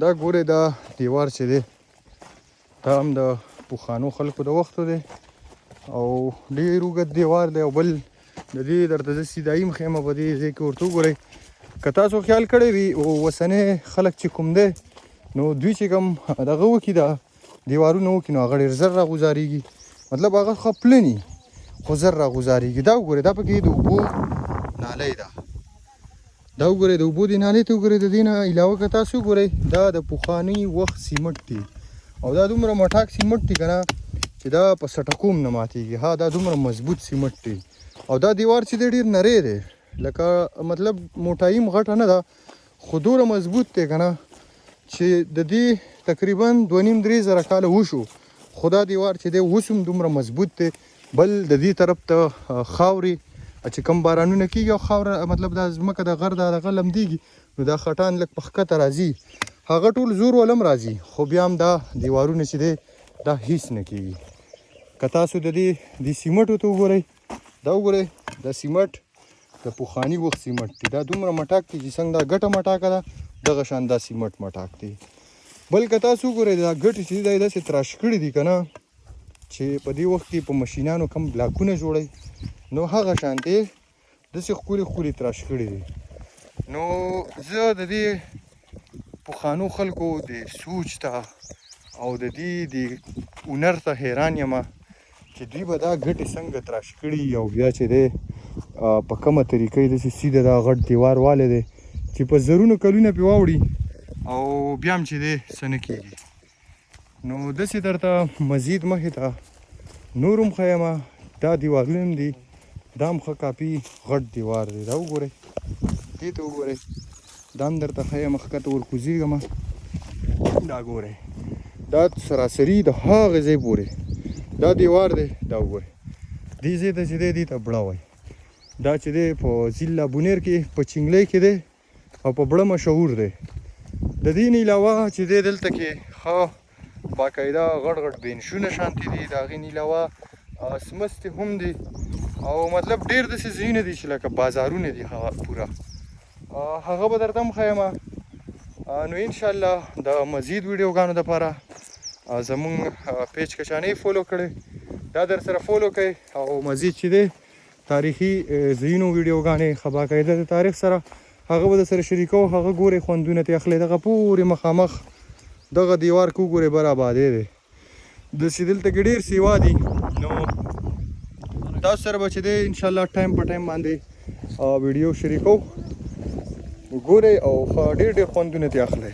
دا ګورئ دا دیوار چې دی دا هم د پخوانو خلکو د وختو دی او ډېر اوږد دیوار دی او بل د دې درته زه سیده یم ښیم په دې ځای کې ورته وګورئ که تاسو خیال کړی وي اوسنی خلک چې کوم دی نو دوی چې کوم دغه وکړي دا دیوارونه وکړي نو هغه ډېر زر راغوځارېږي مطلب هغه ښه پلني خو زر راغوځارېږي دا وګورئ دا پکې د اوبو نالی ده دا وګورئ د اوبو دې نالۍ ته وګورئ د دې نه علاوه که تاسو وګورئ دا د پخواني وخت سیمټ دی او دا دومره مټاک سیمټ دی که نه چې دا په سټکوم نه ماتېږي ها دا دومره مضبوط سیمټ دی او دا دیوار چې دی ډېر نری دی لکه مطلب موټایم غټه نه ده خو دومره مضبوط دی که نه چې د دې تقریبا 2.5-3 زره کاله وشو خو دا دیوار چې دی اوس هم دومره مضبوط دی بل د دې طرف ته خاورې چې کوم بارانونه کېږي او خاوره مطلب دا ځمکه د غر دغه لمدېږي نو دا خټان لږ په ښکته راځي هغه ټول زور ولم راځي خو بیا هم دا دیوارونه چې دی دا هیڅ نه کېږي که تاسو د دې سیمټو ته وګورئ دا وګورئ دا سیمټ د پخواني وخت سیمټ دی دا دومره مټاک دی چې څنګه دا ګټه مټاکه ده دغه شان دا سیمټ مټاک دی بل که تاسو وګورئ دا ګټې چې دی داسې تراش کړي دي که نه چې په دې وخت کې په مشینانو کم بلاکونه جوړوي نو هغه شانتې داسې ښکلي تراش کړي دي نو زه د دې پخوانو خلکو د سوچ ته او د دې د هنر ته حیران یم چې دوی به دا ګټې څنګه تراش کړي او بیا چې دی په کومه طریقه یې داسې سیده دا غټ دیوار والی دی چې په زرونو کلونه پرې واوړي او بیا هم چې دی څه نه کېږي نو داسې درته مزید مخې ته نور هم ښیم دا دیوارونه هم دي دا هم ښه کافي غټ دیوار دی دا وګورئ دې ته وګورئ دا هم درته ښیم ښکته ورکوزېږم دا ګورئ دا سراسري د هغه ځای پورې دا دیوار دی دا وګورئ دې ځای ته چې دی دې ته بړه وایي دا چې دی په ضلع بونیر کې په چنګلۍ کې دی او په بړه مشهور دی د دې نه علاوه چې دی دلته کې ښه باقاعده غټ بینشونه شانتې دي د هغې نه علاوه سمستې هم دي او مطلب ډېر داسې ځایونه دي چې لکه بازارونه دي هغه پوره هغه به درته هم ښیم نو انشاءالله د مزید ویډیوګانو دپاره زمونږ پیج که چا نه فالو کړی دا در سره فالو کړئ او مزید چې دی تاریخي ځایونو ویډیوګانې ښه باقاعده د تاریخ سره هغه به در سره شریکوو هغه ګورئ خوندونه ترې اخلئ دغه پورې مخامخ دغه دیوار که وګورئ برابادی دی داسې دلته کې ډېر سیوا دي نو تاسو سره به چې دی انشاءالله ټایم په ټایم باندې ویډیو شریکوو ګورئ او ډېر خوندونه ترې اخلئ